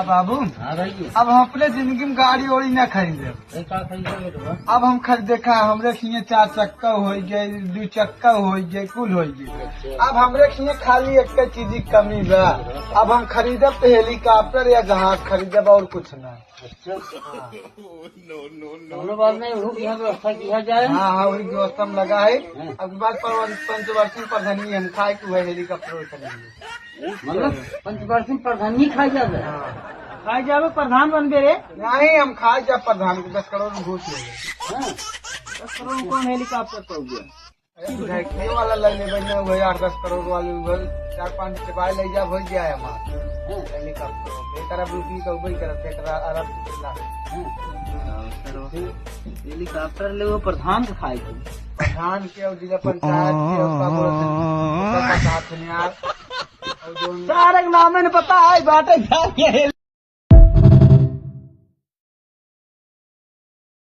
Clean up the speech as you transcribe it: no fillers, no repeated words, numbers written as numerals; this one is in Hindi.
बाबू हाँ भाई। अब हम अपने जिंदगी में गाड़ी ओड़ी न खरीदे। अब हम खरीदे खा हमरे खिए 4 चक्का हो गए, 2 चक्का हो गए, कुल हो गए। अब हमरे खिए खाली एक चीज की कमी बा। अब हम खरीदब तो हेलीकॉप्टर या जहाज खरीदब और कुछ न। बात नहीं, व्यवस्था किया जाए। हाँ हाँ वही व्यवस्था में लगा है। अब बात पंचवर्षीय प्रधानी हम खाए कि वह हेलीकॉप्टर खरीदेंगे। मतलब पंचवर्षीय प्रधानी खाई जाए। खाए जावे प्रधान बन गए रे। नहीं हम खाए जा प्रधान को 10 करोड़ घूस ले गए। 10 करोड़ कौन हेलीकॉप्टर तो गया ये वाला ले ले वही 8-10 करोड़ वाले 4-5 सिपाही ले जा हो गया है हमारा हेलीकॉप्टर। एक रूपी का वही करते अरब हेलीकॉप्टर ले वो प्रधान के खाए थे। प्रधान के और जिला पंचायत के सारे नाम पता है बाटे